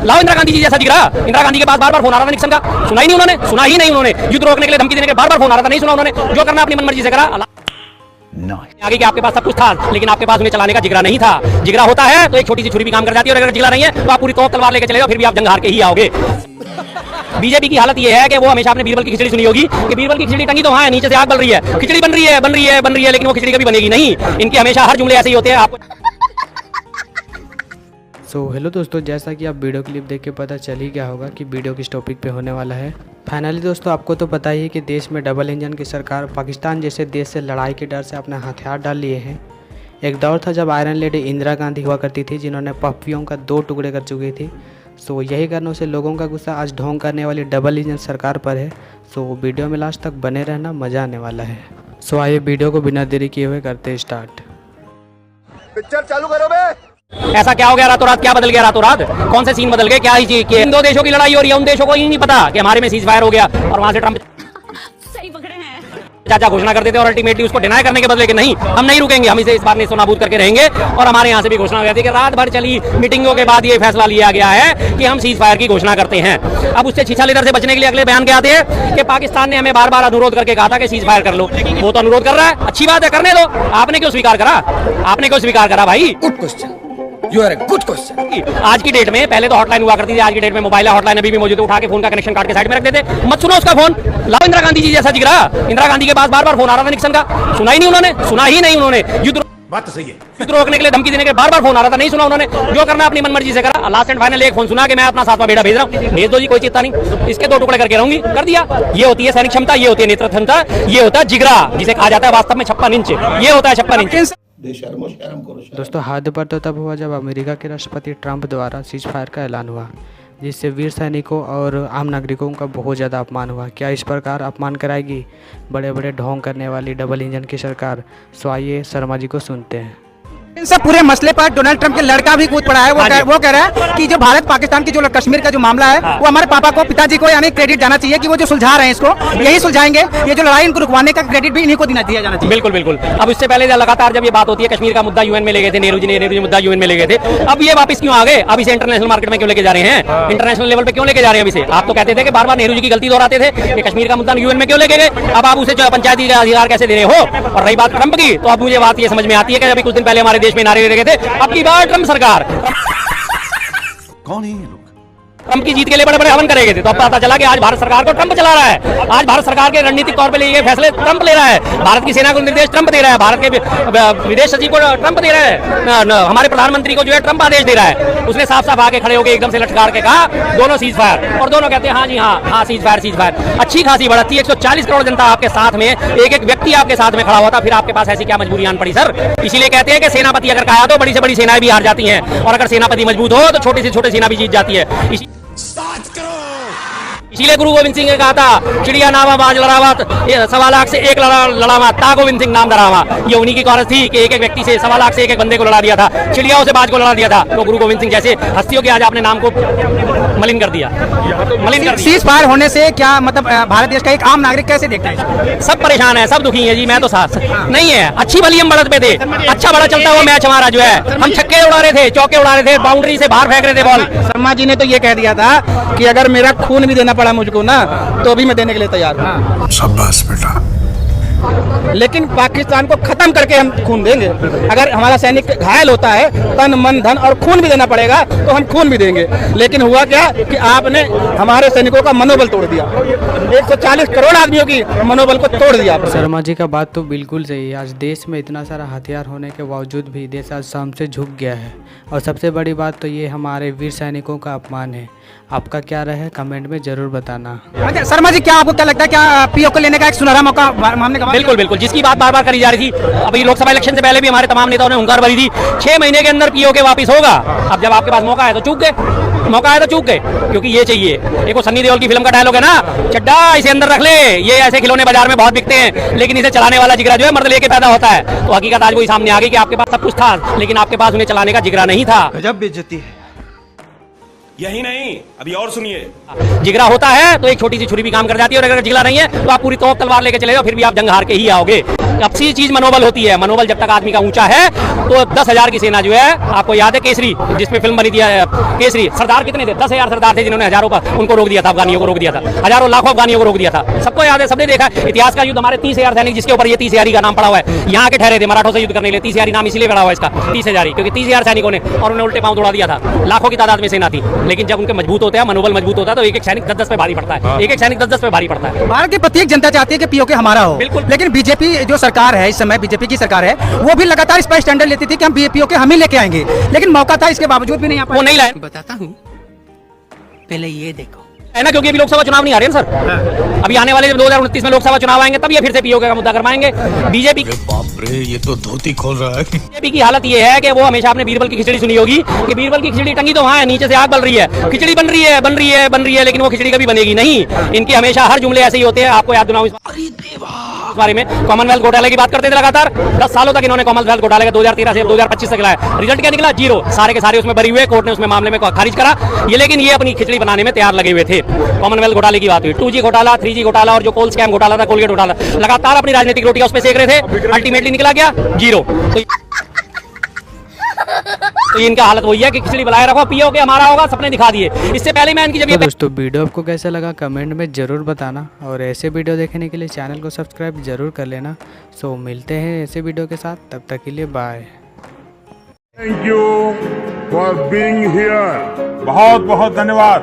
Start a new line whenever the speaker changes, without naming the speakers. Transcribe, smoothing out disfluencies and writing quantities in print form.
लाओ इंदिरा गांधी जी जैसा जिगरा। इंदिरा गांधी के पास बार बार फोन आ रहा था निक्सन का, सुना ही नहीं उन्होंने, सुना ही नहीं उन्होंने। युद्ध रोकने के लिए धमकी देने के बार बार फोन आ रहा था, नहीं सुना उन्होंने। जो करना अपनी मनमर्जी से करा। आगे कि आपके पास सब कुछ था, लेकिन आपके पास उन्हें चलाने का जिगरा नहीं था। जिगरा होता है तो एक छोटी सी छुरी भी काम कर जाती है, और अगर जिगरा नहीं है तो आप पूरी तोप तलवार लेके चले जाओ, फिर भी आप जंग हार के ही आओगे। बीजेपी की हालत यह है कि वो हमेशा आपने बीरबल की खिचड़ी सुनी होगी कि बीरबल की खिचड़ी टंगी तो वहां है, नीचे से आग बन रही है, खिचड़ी बन रही है, बन रही है, बन रही है, लेकिन वो खिचड़ी कभी बनेगी नहीं। इनके हमेशा हर जुमले ऐसे ही होते हैं। आपको
हेलो दोस्तों, जैसा कि आप वीडियो क्लिप देख के पता चल ही गया होगा कि वीडियो किस टॉपिक पे होने वाला है। फाइनली दोस्तों, आपको तो पता ही है कि देश में डबल इंजन की सरकार पाकिस्तान जैसे देश से लड़ाई के डर से अपने हथियार डाल लिए हैं। एक दौर था जब आयरन लेडी इंदिरा गांधी हुआ करती थी, जिन्होंने पप्पियों का 2 टुकड़े कर चुकी थी। यही कारणों से लोगों का गुस्सा आज ढोंग करने वाली डबल इंजन सरकार पर है। वीडियो में लास्ट तक बने रहना, मज़ा आने वाला है। आइए वीडियो को बिना देरी किए हुए करते स्टार्ट।
पिक्चर चालू करो बे।
ऐसा क्या हो गया रातों रात? क्या बदल गया रातों रात? कौन से सीन बदल गए? क्या ही चीज कि इन 2 देशों की लड़ाई हो रही है, उन देशों को ही नहीं पता कि हमारे में सीज फायर हो गया, और वहां से ट्रंप
सही पकड़े हैं
चाचा घोषणा कर देते और अल्टीमेटली उसको डिनाई करने के बदले कि नहीं, हम नहीं रुकेंगे, हम इसे इस बार नेस्तनाबूद करके रहेंगे। और हमारे यहाँ से भी घोषणा हो जाती है कि रात भर चली मीटिंगों के बाद ये फैसला लिया गया है कि हम सीज फायर की घोषणा करते हैं। अब उससे छीछा लीडर से बचने के लिए अगले बयान के आते हैं कि पाकिस्तान ने हमें बार बार अनुरोध करके कहा था कि सीज फायर कर लो। वो तो अनुरोध कर रहा है, अच्छी बात है, करने दो। आपने क्यों स्वीकार करा? आपने क्यों स्वीकार करा भाई?
Good question, you are a good question.
आज की डेट में, पहले तो हॉटलाइन हुआ करती थी, आज की डेट में मोबाइल हॉटलाइन अभी भी मौजूद है। उठा के फोन का कनेक्शन काट के साइड में रख देते, मत सुनो उसका फोन। लाओ इंदिरा गांधी जी जैसा जिगरा। इंदिरा गांधी के पास बार बार फोन आ रहा था निक्सन का, सुना ही नहीं उन्होंने, सुना ही नहीं उन्होंने। युद्ध
बात तो सही है।
युद्ध रोकने के लिए धमकी देने के बार बार फोन आ रहा था, नहीं सुना उन्होंने। जो करना अपनी मनमर्जी से करा। लास्ट एंड फाइनल एक फोन सुना कि मैं अपना 7वां बेड़ा भेज रहा हूँ, भेज दो जी, कोई चिंता नहीं, इसके 2 टुकड़े करके रहूंगी, कर दिया। ये होती है सैनिक क्षमता, ये होती है नेतृत्व क्षमता, ये होता है जिगरा, जिसे कहा जाता है वास्तव में 56 इंच। ये होता है 56 इंच।
दोस्तों, हद पर तो तब हुआ जब अमेरिका के राष्ट्रपति ट्रंप द्वारा सीज फायर का ऐलान हुआ, जिससे वीर सैनिकों और आम नागरिकों का बहुत ज़्यादा अपमान हुआ। क्या इस प्रकार अपमान कराएगी बड़े बड़े ढोंग करने वाली डबल इंजन की सरकार? आइए शर्मा जी को सुनते हैं।
इन सब पूरे मसले पर डोनाल्ड ट्रंप के लड़का भी कूद पड़ा है। वो कह रहा है कि जो भारत पाकिस्तान की जो कश्मीर का जो मामला है, वो हमारे पापा को, पिताजी को यानी क्रेडिट जाना चाहिए कि वो जो सुलझा रहे हैं इसको, यही सुलझाएंगे। ये जो लड़ाई इनको रुकवाने का क्रेडिट भी इन्हीं को दिया जाना चाहिए।
बिल्कुल बिल्कुल। अब इससे पहले लगातार जब ये बात होती है, कश्मीर का मुद्दा यूएन में ले गए थे नेहरू जी मुद्दा यूएन में ले गए थे। अब ये वापस क्यों आ गए? अब इसे इंटरनेशनल मार्केट में क्यों लेके जा रहे हैं? इंटरनेशनल लेवल पे क्यों लेके जा रहे हैं इसे? आप तो कहते थे कि बार बार नेहरू जी की गलती दोहराते थे कि कश्मीर का मुद्दा यूएन में क्यों लेके गए। अब आप उसे पंचायती अधिकार कैसे दे रहे हो? और रही बात ट्रंप की, तो अब मुझे बात ये समझ में आती है कि अभी कुछ दिन पहले हमारे देश में नारे लगे थे, अब की बार ट्रंप सरकार।
कौन है ये लोग?
ट्रंप की जीत के लिए बड़े बड़े हवन करेंगे थे, तो अब पता चला कि आज भारत सरकार को ट्रंप चला रहा है। आज भारत सरकार के रणनीतिक तौर पे लिए गए फैसले ट्रंप ले रहा है। भारत की सेना को निर्देश ट्रंप दे रहा है, भारत के विदेश सचिव को ट्रंप दे रहा है, हमारे प्रधानमंत्री को जो है ट्रंप आदेश दे रहा है। उसने साफ साफ आके खड़े होकर एकदम से लटकार के कहा दोनों सीज फायर, और दोनों कहते हैं हाँ जी हाँ सीज फायर, सीज फायर। अच्छी खासी बढ़त थी, 140 करोड़ जनता आपके साथ में, एक एक व्यक्ति आपके साथ में खड़ा हुआ था, फिर आपके पास ऐसी क्या मजबूरी आन पड़ी सर? इसीलिए कहते हैं कि सेनापति अगर कहा तो बड़ी से बड़ी सेनाएं भी हार जाती हैं, और अगर सेनापति मजबूत हो तो छोटी से छोटी सेना भी जीत जाती है। इसीलिए गुरु गोविंद सिंह ने कहा था, चिड़िया नावा बाज लड़ावत, 1.25 लाख से 1 लड़ावा ता गोविंद सिंह नाम धरावा। ये उन्हीं की कहावत थी कि एक एक व्यक्ति से 1.25 लाख से एक बंदे को लड़ा दिया था, चिड़ियाओं से बाज को लड़ा दिया था। तो गुरु गोविंद सिंह जैसे हस्तियों के आज आपने नाम को मलिन कर दिया, मलिन कर दिया।
सीज फायर होने से क्या मतलब भारत देश का एक आम नागरिक कैसे देखता है?
सब परेशान है, सब दुखी है जी। मैं तो साथ नहीं है, अच्छी भली हम बढ़त पे थे, अच्छा बड़ा चलता हुआ मैच हमारा जो है, हम छक्के उड़ा रहे थे, चौके उड़ा रहे थे, बाउंड्री से बाहर फेंक रहे थे बॉल।
शर्मा जी ने तो ये कह दिया था कि अगर मेरा खून भी देना पड़ा मुझको ना, तो भी मैं देने के लिए तैयार हूँ।
शाबाश बेटा।
लेकिन पाकिस्तान को खत्म करके हम खून देंगे। अगर हमारा सैनिक घायल होता है, तन मन धन और खून भी देना पड़ेगा, तो हम खून भी देंगे। लेकिन हुआ क्या कि आपने हमारे सैनिकों का मनोबल तोड़ दिया, 140 करोड़ आदमियों की मनोबल को तोड़ दिया।
शर्मा जी का बात तो बिल्कुल सही है। आज देश में इतना सारा हथियार होने के बावजूद भी देश आज सामने झुक गया है, और सबसे बड़ी बात तो ये हमारे वीर सैनिकों का अपमान है। आपका क्या राय है, कमेंट में जरूर बताना।
शर्मा जी, क्या आपको क्या लगता है, क्या पीओ को लेने का एक सुनहरा मौका हमने गंवा?
बिल्कुल बिल्कुल, जिसकी बात बार बार करी जा रही थी। अभी लोकसभा इलेक्शन से पहले भी हमारे तमाम नेताओं ने हुंकार भरी थी, 6 महीने के अंदर पीओ के वापस होगा। अब जब आपके पास मौका है तो चूक गए, मौका है तो चूक गए, क्योंकि ये चाहिए। एक वो सन्नी देओल की फिल्म का डायलॉग है ना, चड्डा इसे अंदर रख ले, ये ऐसे खिलौने बाजार में बहुत बिकते हैं, लेकिन इसे चलाने वाला जिगरा जो है मर्द लेके पैदा होता है। तो हकीकत आज वही सामने आ गई कि आपके पास सब कुछ था, लेकिन आपके पास उन्हें चलाने का जिगरा नहीं था।
गजब बेइज्जती है। यही नहीं, अभी और सुनिए।
जिगरा होता है तो एक छोटी सी छुरी भी काम कर जाती है, और अगर जिगरा नहीं है तो आप पूरी तोप तलवार लेके चले जाओ, फिर भी आप जंग हार के ही आओगे। अच्छी चीज मनोबल होती है। मनोबल जब तक आदमी का ऊंचा है तो 10,000 की सेना जो है, आपको याद है केसरी, जिसपे फिल्म बनी थी केसरी, सरदार कितने थे? 10,000 सरदार थे जिन्होंने हजारों का उनको रोक दिया था, अफगानियों को रोक दिया था, हजारों लाखों अफगानियों को रोक दिया था। सबको याद है, सबने देखा इतिहास का युद्ध। हमारे 30,000 सैनिक, जिसके ऊपर ये 30,000 का नाम पड़ा हुआ है, यहाँ के ठहरे थे मराठों से युद्ध करने के लिए। 30,000 नाम इसलिए पड़ा हुआ है इसका, 30,000, क्योंकि 30,000 सैनिकों ने, और उन्हें उल्टे पांव दौड़ा दिया था। लाखों की तादाद में सेना थी, लेकिन जब उनके मजबूत होते हैं, मनोबल मजबूत होता है, तो एक एक सैनिक 10-10 पे भारी पड़ता है। एक एक सैनिक 10-10 पे भारी पड़ता है।
भारत की प्रत्येक जनता चाहती है कि पीओके हमारा हो,
बिल्कुल।
लेकिन बीजेपी जो सरकार है इस समय, बीजेपी की सरकार है, वो भी लगातार इस पर स्टैंडर्ड लेती थी कि हम पीओके हम ही लेके आएंगे, लेकिन मौका था, इसके बावजूद भी नहीं आ पाए।
वो नहीं लाए,
बताता हूँ, पहले ये देखो
है ना, क्योंकि अभी लोकसभा चुनाव नहीं आ रहे हैं सर। अभी आने वाले जब 2029 में लोकसभा चुनाव आएंगे, तब ये फिर से पीओके का मुद्दा करवाएंगे। बीजेपी,
बाप रे, ये तो धोती खोल रहा है।
बीजेपी की हालत ये है कि वो हमेशा आपने बीरबल की खिचड़ी सुनी होगी कि बीरबल की खिचड़ी टंगी तो वहाँ है, नीचे से आग बल रही है, खिचड़ी बन रही है, बन रही है, बन रही है, लेकिन वो खिचड़ी कभी बनेगी नहीं। इनके हमेशा हर जुमले ऐसे ही होते हैं। आपको याद दिलाऊं इस बारे में, कॉमनवेल्थ घोटाले की बात करते थे लगातार 10 सालों तक। इन्होंने कॉमनवेल्थ घोटाले का 2013 से 2025 तक लाया। रिजल्ट क्या निकला? 0। सारे के सारे उसमें भरी हुए, कोर्ट ने उसमें मामले में खारिज करा ये, लेकिन ये अपनी खिचड़ी बनाने में तैयार लगे हुए थे। कॉमनवेल्थ घोटाले की बात हुई, 2G घोटाला, 3G घोटाला, और जो कोल स्कैम घोटाला था, कोलगेट घोटाला, लगातार अपनी राजनीतिक रोटियां उस पे सेक रहे थे। अल्टीमेटली निकला क्या? 0। तो इनका हालत वही है कि खिचड़ी बनाए रखो, पीओके हमारा होगा, सपने दिखा दिए। इससे पहले मैं इनकी जब
तो दोस्तों वीडियो आपको कैसा लगा कमेंट में ज़रूर बताना, और ऐसे वीडियो देखने के लिए चैनल को सब्सक्राइब जरूर कर लेना। सो मिलते हैं ऐसे वीडियो के साथ, तब तक के लिए bye.
Thank you for being here. बहुत बहुत धन्यवाद।